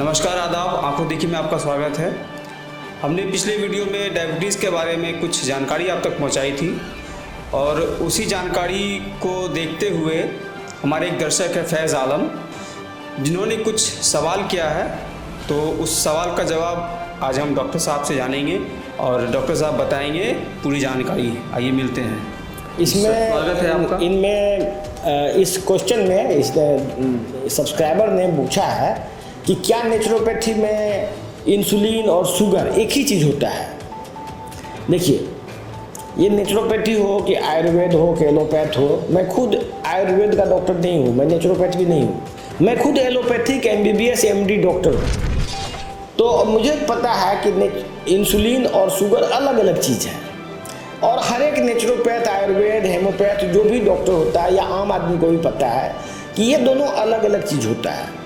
नमस्कार, आदाब। आंखों देखी में आपका स्वागत है। हमने पिछले वीडियो में डायबिटीज़ के बारे में कुछ जानकारी आप तक पहुंचाई थी और उसी जानकारी को देखते हुए हमारे एक दर्शक है फैज़ आलम, जिन्होंने कुछ सवाल किया है। तो उस सवाल का जवाब आज हम डॉक्टर साहब से जानेंगे और डॉक्टर साहब बताएंगे पूरी जानकारी। आइए मिलते हैं। इसमें स्वागत है आपका। इनमें इस क्वेश्चन में इस सब्सक्राइबर ने पूछा है कि क्या नेचुरोपैथी में इंसुलिन और शुगर एक ही चीज़ होता है। देखिए, ये नेचुरोपैथी हो कि आयुर्वेद हो कि एलोपैथ हो, मैं खुद आयुर्वेद का डॉक्टर नहीं हूँ, मैं नेचुरोपैथ भी नहीं हूँ, मैं खुद एलोपैथिक MBBS MD डॉक्टर हूँ। तो मुझे पता है कि इंसुलिन और शुगर अलग अलग चीज़ है और हर एक नेचुरोपैथ, आयुर्वेद, हेमोपैथ जो भी डॉक्टर होता है या आम आदमी को भी पता है कि ये दोनों अलग अलग चीज़ होता है।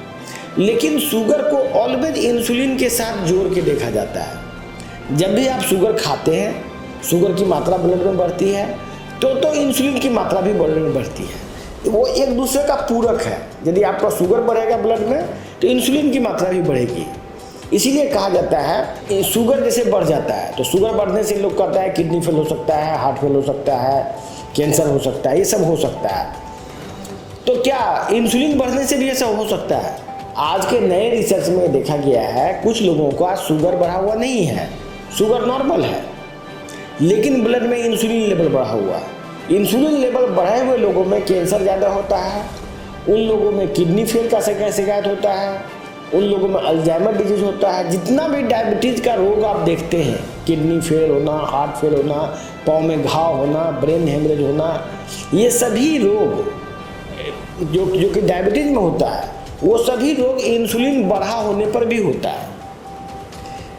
लेकिन शुगर को ऑलवेज इंसुलिन के साथ जोड़ के देखा जाता है। जब भी आप शुगर खाते हैं, शुगर की मात्रा ब्लड में बढ़ती है तो इंसुलिन की मात्रा भी ब्लड में बढ़ती है। वो एक दूसरे का पूरक है। यदि आपका शुगर बढ़ेगा ब्लड में तो इंसुलिन की मात्रा भी बढ़ेगी। इसीलिए कहा जाता है शुगर जैसे बढ़ जाता है तो शुगर बढ़ने से लोग कहता है किडनी फेल हो सकता है, हार्ट फेल हो सकता है, कैंसर हो सकता है, ये सब हो सकता है। तो क्या इंसुलिन बढ़ने से भी ऐसा हो सकता है? आज के नए रिसर्च में देखा गया है कुछ लोगों का शुगर बढ़ा हुआ नहीं है, शुगर नॉर्मल है, लेकिन ब्लड में इंसुलिन लेवल बढ़ा हुआ है। इंसुलिन लेवल बढ़े हुए लोगों में कैंसर ज़्यादा होता है, उन लोगों में किडनी फेल का शिकायत होता है, उन लोगों में अल्जाइमर डिजीज होता है। जितना भी डायबिटीज़ का रोग आप देखते हैं, किडनी फेल होना, हार्ट फेल होना, पाँव में घाव होना, ब्रेन हेमरेज होना, ये सभी रोग जो कि डायबिटीज़ में होता है, वो सभी रोग इंसुलिन बढ़ा होने पर भी होता है।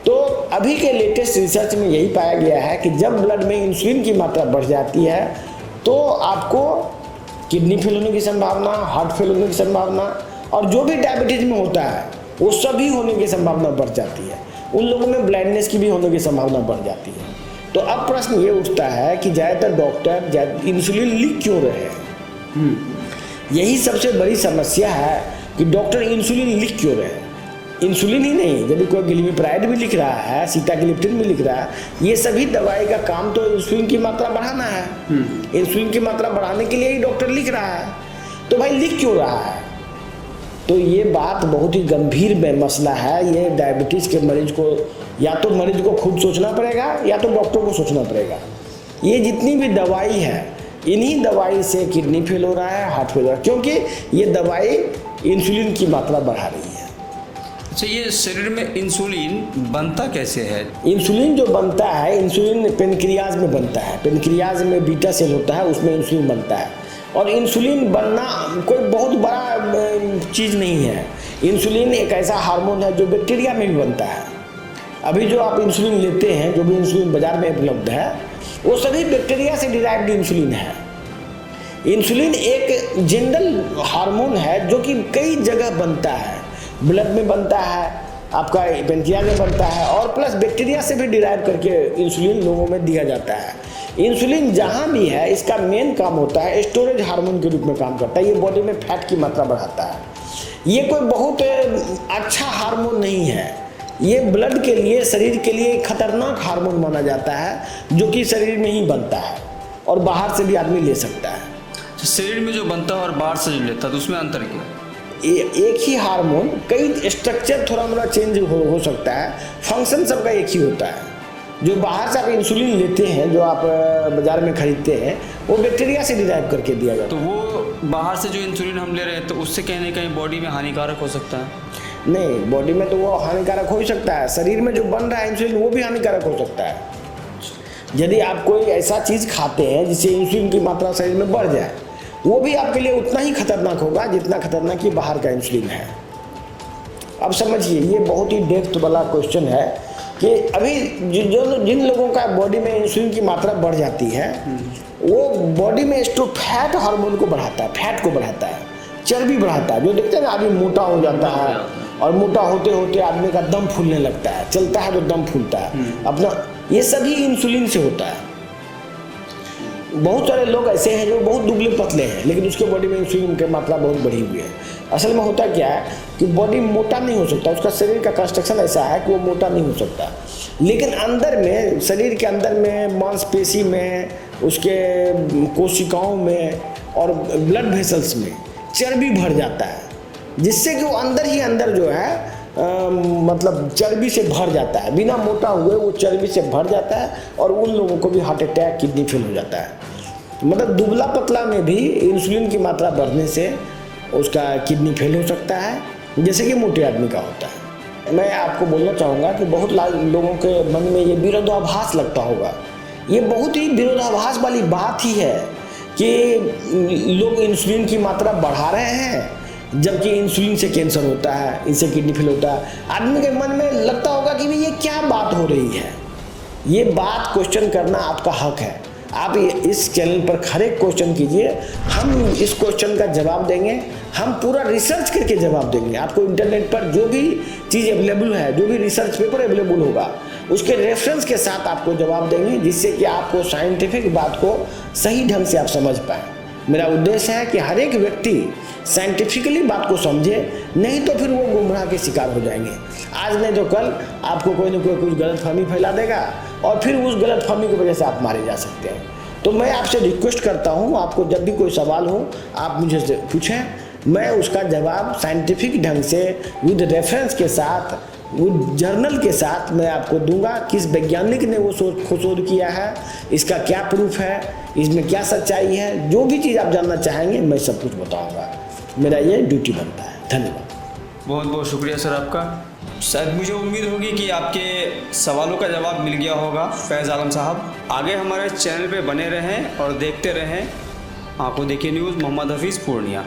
तो अभी के लेटेस्ट रिसर्च में यही पाया गया है कि जब ब्लड में इंसुलिन की मात्रा बढ़ जाती है तो आपको किडनी फेल होने की संभावना, हार्ट फेल होने की संभावना और जो भी डायबिटीज में होता है वो सभी होने की संभावना बढ़ जाती है। उन लोगों में ब्लाइंडनेस की भी होने की संभावना बढ़ जाती है। तो अब प्रश्न ये उठता है कि ज़्यादातर डॉक्टर इंसुलिन लिख क्यों रहे हैं? यही सबसे बड़ी समस्या है कि डॉक्टर इंसुलिन लिख क्यों रहे हैं। इंसुलिन ही नहीं, यदि कोई ग्लिमिप्राइड भी लिख रहा है, सीटाग्लिप्टिन भी लिख रहा है, ये सभी दवाई का काम तो इंसुलिन की मात्रा बढ़ाना है। इंसुलिन की मात्रा बढ़ाने के लिए ही डॉक्टर लिख रहा है। तो भाई लिख क्यों रहा है? तो ये बात बहुत ही गंभीर मसला है। ये डायबिटीज़ के मरीज को या तो मरीज को खुद सोचना पड़ेगा या तो डॉक्टर को सोचना पड़ेगा। ये जितनी भी दवाई है, इन्हीं दवाई से किडनी फेल हो रहा है, हार्ट फेल हो रहा है, क्योंकि ये दवाई इंसुलिन की मात्रा बढ़ा रही है। अच्छा, ये शरीर में इंसुलिन बनता कैसे है? इंसुलिन जो बनता है, इंसुलिन पेनक्रियाज में बनता है। पेनक्रियाज में बीटा सेल होता है, उसमें इंसुलिन बनता है। और इंसुलिन बनना कोई बहुत बड़ा चीज़ नहीं है। इंसुलिन एक ऐसा हार्मोन है जो बैक्टीरिया में भी बनता है। अभी जो आप इंसुलिन लेते हैं, जो भी इंसुलिन बाजार में उपलब्ध है, वो सभी बैक्टीरिया से डिराइव्ड इंसुलिन है। इंसुलिन एक जनरल हार्मोन है जो कि कई जगह बनता है। ब्लड में बनता है, आपका पेनक्रियाज में बनता है और प्लस बैक्टीरिया से भी डिराइव करके इंसुलिन लोगों में दिया जाता है। इंसुलिन जहाँ भी है, इसका मेन काम होता है स्टोरेज हार्मोन के रूप में काम करता है। ये बॉडी में फैट की मात्रा बढ़ाता है। ये कोई बहुत अच्छा हार्मोन नहीं है। ये ब्लड के लिए, शरीर के लिए खतरनाक हार्मोन माना जाता है जो कि शरीर में ही बनता है और बाहर से भी आदमी ले सकता है। तो शरीर में जो बनता है और बाहर से जो लेता है तो उसमें अंतर क्या है? एक ही हार्मोन, कई स्ट्रक्चर थोड़ा मोड़ा चेंज हो सकता है, फंक्शन सबका एक ही होता है। जो बाहर से आप इंसुलिन लेते हैं, जो आप बाजार में खरीदते हैं, वो बैक्टीरिया से डिराइव करके दिया जाता है। तो वो बाहर से जो इंसुलिन हम ले रहे हैं तो उससे कहीं ना कहीं बॉडी में हानिकारक हो सकता है? नहीं, बॉडी में तो वो हानिकारक हो ही सकता है। शरीर में जो बन रहा है इंसुलिन वो भी हानिकारक हो सकता है। यदि आप कोई ऐसा चीज़ खाते हैं जिससे इंसुलिन की मात्रा शरीर में बढ़ जाए, वो भी आपके लिए उतना ही खतरनाक होगा जितना खतरनाक कि बाहर का इंसुलिन है। अब समझिए, ये बहुत ही डेप्थ वाला क्वेश्चन है कि अभी जिन लोगों का बॉडी में इंसुलिन की मात्रा बढ़ जाती है, वो बॉडी में फैट हार्मोन को बढ़ाता है, फैट को बढ़ाता है, चर्बी बढ़ाता है। जो देखते हैं ना, आदमी मोटा हो जाता है और मोटा होते होते आदमी का दम फूलने लगता है, चलता है तो दम फूलता है अपना, ये सभी इंसुलिन से होता है। बहुत सारे लोग ऐसे हैं जो बहुत दुबले पतले हैं लेकिन उसके बॉडी में इंसुलिन की मात्रा बहुत बढ़ी हुई है। असल में होता क्या है कि बॉडी मोटा नहीं हो सकता, उसका शरीर का कंस्ट्रक्शन ऐसा है कि वो मोटा नहीं हो सकता, लेकिन अंदर में, शरीर के अंदर में, मांसपेशी में, उसके कोशिकाओं में और ब्लड वेसल्स में चर्बी भर जाता है, जिससे कि वो अंदर ही अंदर जो है मतलब चर्बी से भर जाता है, बिना मोटा हुए वो चर्बी से भर जाता है, और उन लोगों को भी हार्ट अटैक, किडनी फेल हो जाता है। मतलब दुबला पतला में भी इंसुलिन की मात्रा बढ़ने से उसका किडनी फेल हो सकता है, जैसे कि मोटे आदमी का होता है। मैं आपको बोलना चाहूँगा कि बहुत लोगों के मन में ये विरोधाभास लगता होगा। ये बहुत ही विरोधाभास वाली बात ही है कि लोग इंसुलिन की मात्रा बढ़ा रहे हैं, जबकि इंसुलिन से कैंसर होता है, इससे किडनी फेल होता है। आदमी के मन में लगता होगा कि भाई ये क्या बात हो रही है। ये बात क्वेश्चन करना आपका हक है। आप इस चैनल पर हर एक क्वेश्चन कीजिए, हम इस क्वेश्चन का जवाब देंगे, हम पूरा रिसर्च करके जवाब देंगे। आपको इंटरनेट पर जो भी चीज़ अवेलेबल है, जो भी रिसर्च पेपर अवेलेबल होगा, उसके रेफरेंस के साथ आपको जवाब देंगे, जिससे कि आपको साइंटिफिक बात को सही ढंग से आप समझ पाएँ। मेरा उद्देश्य है कि हर एक व्यक्ति साइंटिफिकली बात को समझे, नहीं तो फिर वो गुमराह के शिकार हो जाएंगे। आज नहीं तो कल आपको कोई ना कोई कुछ गलतफहमी फैला देगा, और फिर उस गलतफहमी की वजह से आप मारे जा सकते हैं। तो मैं आपसे रिक्वेस्ट करता हूँ, आपको जब भी कोई सवाल हो आप मुझे पूछें, मैं उसका जवाब साइंटिफिक ढंग से विद रेफरेंस के साथ, विद जर्नल के साथ मैं आपको दूंगा। किस वैज्ञानिक ने वो शोध किया है, इसका क्या प्रूफ है, इसमें क्या सच्चाई है, जो भी चीज़ आप जानना चाहेंगे मैं सब कुछ बताऊँगा। मेरा ये ड्यूटी बनता है। धन्यवाद। बहुत बहुत शुक्रिया सर आपका। शायद मुझे उम्मीद होगी कि आपके सवालों का जवाब मिल गया होगा फैज़ आलम साहब। आगे हमारे चैनल पे बने रहें और देखते रहें। आपको देखिए न्यूज़, मोहम्मद हफीज़, पूर्णिया।